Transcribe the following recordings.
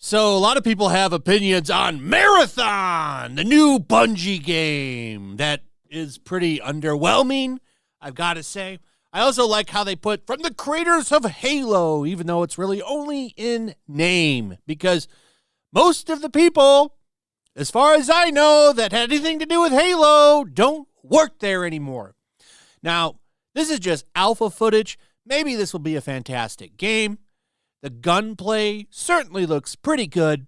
So a lot of people have opinions on Marathon, the new Bungie game that is pretty underwhelming, I've got to say. I also like how they put from the creators of Halo, even though it's really only in name, because most of the people, as far as I know, that had anything to do with Halo don't work there anymore. Now, this is just alpha footage. Maybe this will be a fantastic game. The gunplay certainly looks pretty good.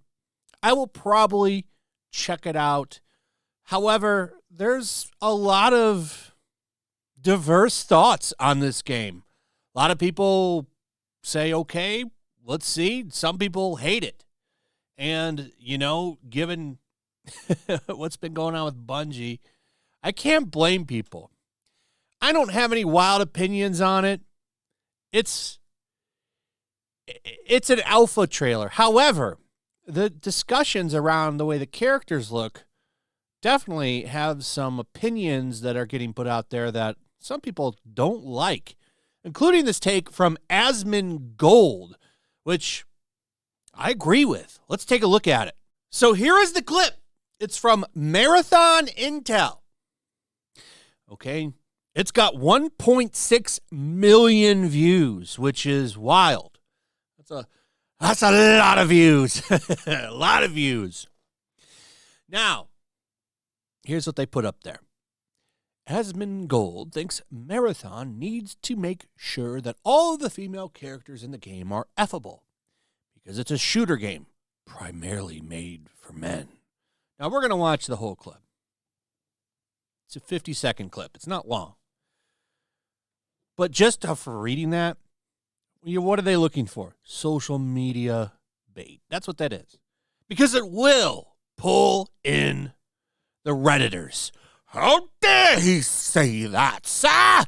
I will probably check it out. However, there's a lot of diverse thoughts on this game. A lot of people say, okay, let's see. Some people hate it. And, you know, given what's been going on with Bungie, I can't blame people. I don't have any wild opinions on it. It's an alpha trailer. However, the discussions around the way the characters look definitely have some opinions that are getting put out there that some people don't like, including this take from Asmongold, which I agree with. Let's take a look at it. So here is the clip. It's from Marathon Intel. Okay. It's got 1.6 million views, which is wild. That's a lot of views. A lot of views. Now, here's what they put up there. Asmongold thinks Marathon needs to make sure that all of the female characters in the game are effable because it's a shooter game primarily made for men. Now, we're going to watch the whole clip. It's a 50-second clip. It's not long. But just for reading that, what are they looking for? Social media bait. That's what that is. Because it will pull in the Redditors. How dare he say that, sir?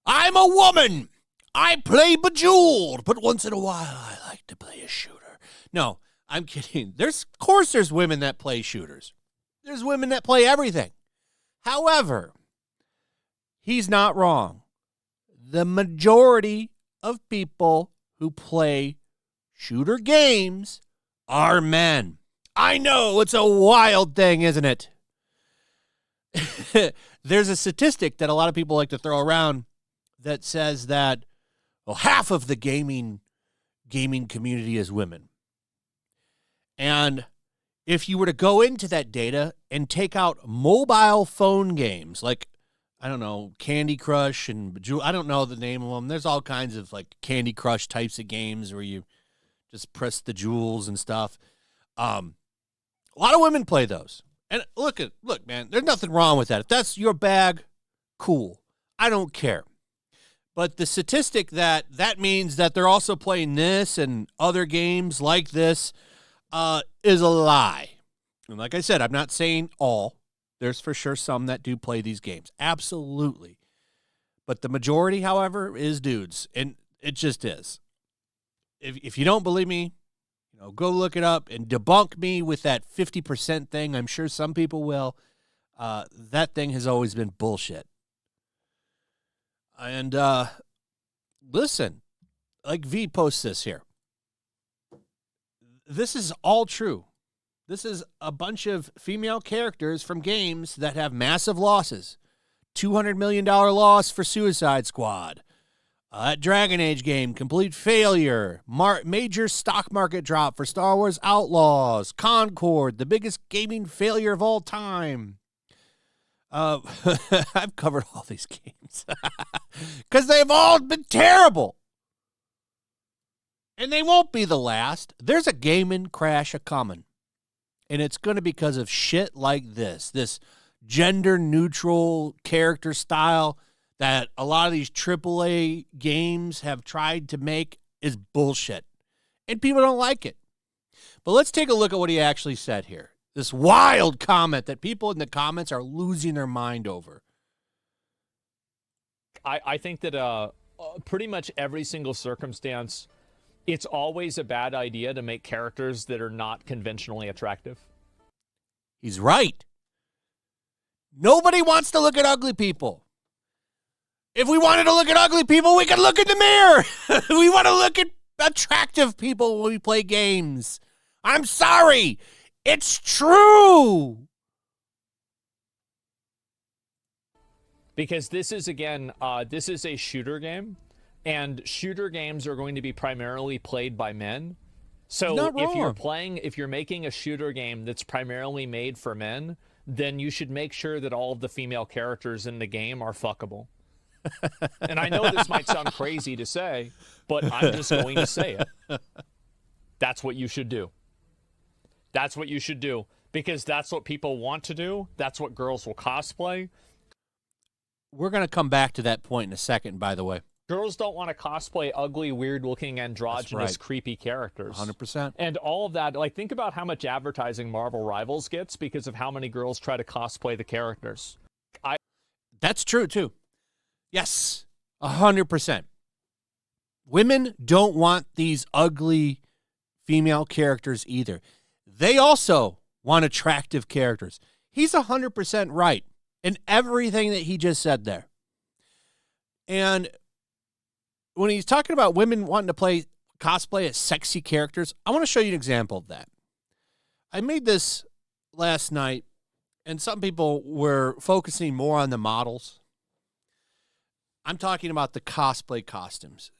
I'm a woman. I play Bejeweled, but once in a while I like to play a shooter. No, I'm kidding. Of course there's women that play shooters. There's women that play everything. However, he's not wrong. The majority of people who play shooter games are men. I know, it's a wild thing, isn't it? There's a statistic that a lot of people like to throw around that says that, well, half of the gaming community is women. And if you were to go into that data and take out mobile phone games like, I don't know, Candy Crush and Bejeweled. I don't know the name of them. There's all kinds of like Candy Crush types of games where you just press the jewels and stuff. A lot of women play those. And look, man, there's nothing wrong with that. If that's your bag, cool. I don't care. But the statistic that means that they're also playing this and other games like this is a lie. And like I said, I'm not saying all. There's for sure some that do play these games. Absolutely. But the majority, however, is dudes. And it just is. If you don't believe me, go look it up and debunk me with that 50% thing. I'm sure some people will. That thing has always been bullshit. And listen, like V posts this here. This is all true. This is a bunch of female characters from games that have massive losses. $200 million loss for Suicide Squad. That Dragon Age game, complete failure. Major stock market drop for Star Wars Outlaws. Concord, the biggest gaming failure of all time. I've covered all these games. Because they've all been terrible. And they won't be the last. There's a gaming crash a-coming. And it's going to be because of shit like this gender-neutral character style that a lot of these AAA games have tried to make is bullshit. And people don't like it. But let's take a look at what he actually said here. This wild comment that people in the comments are losing their mind over. I think that pretty much every single circumstance, it's always a bad idea to make characters that are not conventionally attractive. He's right. Nobody wants to look at ugly people. If we wanted to look at ugly people, we could look in the mirror. We want to look at attractive people when we play games. I'm sorry. It's true. Because this is, again, this is a shooter game, and shooter games are going to be primarily played by men. So if you're making a shooter game that's primarily made for men, then you should make sure that all of the female characters in the game are fuckable. And I know this might sound crazy to say, but I'm just going to say it. That's what you should do. That's what you should do, because that's what people want to do. That's what girls will cosplay. We're going to come back to that point in a second, by the way. Girls don't want to cosplay ugly, weird-looking, androgynous, creepy characters. 100%. And all of that, like, think about how much advertising Marvel Rivals gets because of how many girls try to cosplay the characters. That's true, too. Yes, 100%. Women don't want these ugly female characters either. They also want attractive characters. He's 100% right in everything that he just said there. And when he's talking about women wanting to cosplay as sexy characters, I want to show you an example of that. I made this last night, and some people were focusing more on the models. I'm talking about the cosplay costumes.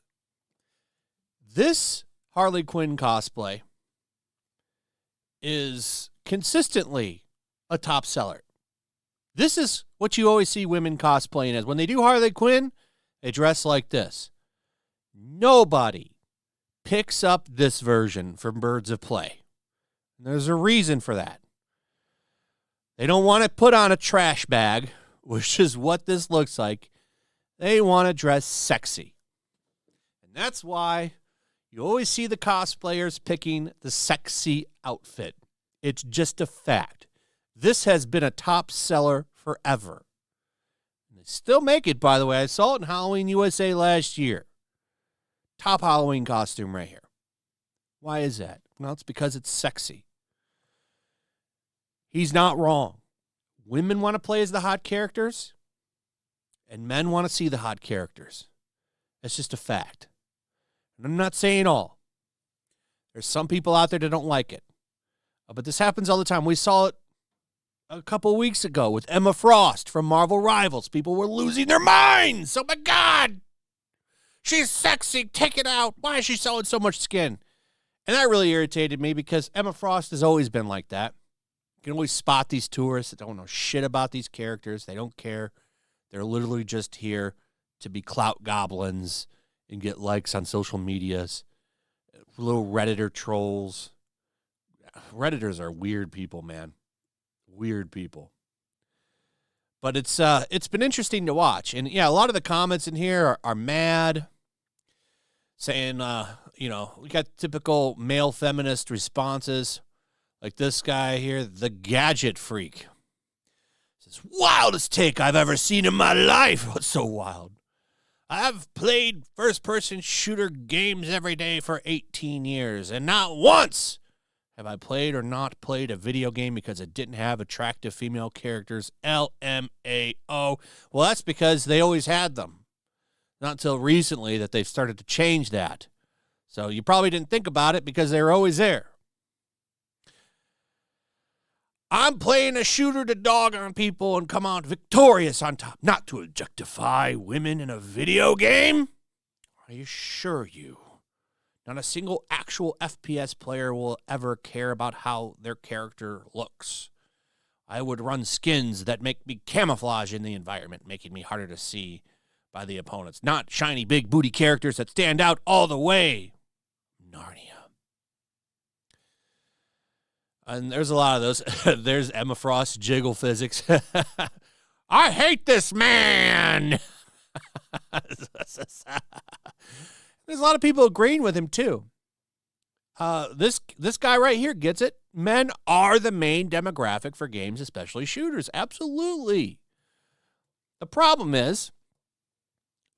This Harley Quinn cosplay is consistently a top seller. This is what you always see women cosplaying as. When they do Harley Quinn, they dress like this. Nobody picks up this version from Birds of Prey. And there's a reason for that. They don't want to put on a trash bag, which is what this looks like. They want to dress sexy. And that's why you always see the cosplayers picking the sexy outfit. It's just a fact. This has been a top seller forever. And they still make it, by the way. I saw it in Halloween USA last year. Top Halloween costume right here. Why is that? Well, it's because it's sexy. He's not wrong. Women want to play as the hot characters, and men want to see the hot characters. It's just a fact. And I'm not saying all. There's some people out there that don't like it. But this happens all the time. We saw it a couple of weeks ago with Emma Frost from Marvel Rivals. People were losing their minds. Oh, my God. She's sexy. Take it out. Why is she selling so much skin? And that really irritated me because Emma Frost has always been like that. You can always spot these tourists that don't know shit about these characters. They don't care. They're literally just here to be clout goblins and get likes on social medias. Little Redditor trolls. Redditors are weird people, man. Weird people. But it's been interesting to watch. And, yeah, a lot of the comments in here are mad, saying, we got typical male feminist responses. Like this guy here, the gadget freak. Says, wildest take I've ever seen in my life. What's so wild? I've played first-person shooter games every day for 18 years, and not once have I played or not played a video game because it didn't have attractive female characters. LMAO. Well, that's because they always had them. Not until recently that they've started to change that. So you probably didn't think about it because they were always there. I'm playing a shooter to dog on people and come out victorious on top, not to objectify women in a video game. I assure you, not a single actual FPS player will ever care about how their character looks. I would run skins that make me camouflage in the environment, making me harder to see by the opponents. Not shiny big booty characters that stand out all the way. Narnia. And there's a lot of those. There's Emma Frost, jiggle physics. I hate this man. There's a lot of people agreeing with him, too. This guy right here gets it. Men are the main demographic for games, especially shooters. Absolutely. The problem is,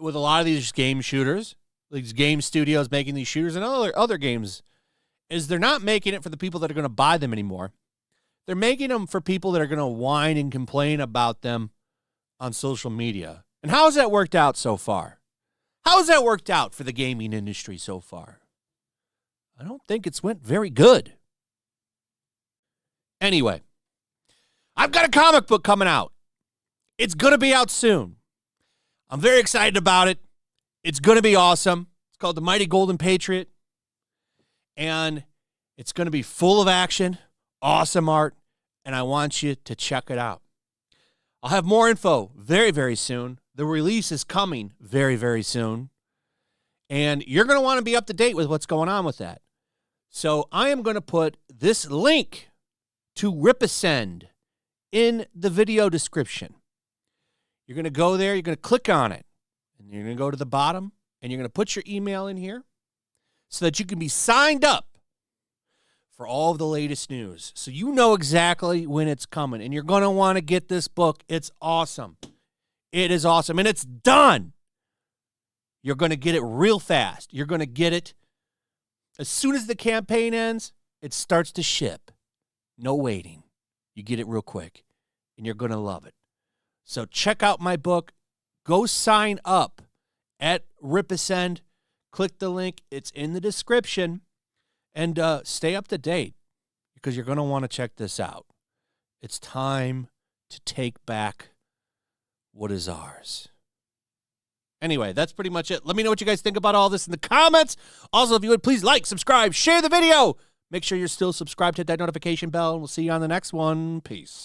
with a lot of these game shooters, these game studios making these shooters and other games, is they're not making it for the people that are going to buy them anymore. They're making them for people that are going to whine and complain about them on social media. And how has that worked out so far? How has that worked out for the gaming industry so far? I don't think it's went very good. Anyway, I've got a comic book coming out. It's going to be out soon. I'm very excited about it. It's going to be awesome. It's called The Mighty Golden Patriot. And it's going to be full of action, awesome art, and I want you to check it out. I'll have more info very, very soon. The release is coming very, very soon. And you're going to want to be up to date with what's going on with that. So I am going to put this link to Ripasend in the video description. You're going to go there, you're going to click on it, and you're going to go to the bottom, and you're going to put your email in here so that you can be signed up for all of the latest news. So you know exactly when it's coming, and you're going to want to get this book. It's awesome. It is awesome, and it's done. You're going to get it real fast. You're going to get it as soon as the campaign ends, it starts to ship. No waiting. You get it real quick, and you're going to love it. So check out my book. Go sign up at Ripasend. Click the link. It's in the description. And stay up to date because you're going to want to check this out. It's time to take back what is ours. Anyway, that's pretty much it. Let me know what you guys think about all this in the comments. Also, if you would, please like, subscribe, share the video. Make sure you're still subscribed, hit that notification bell, and we'll see you on the next one. Peace.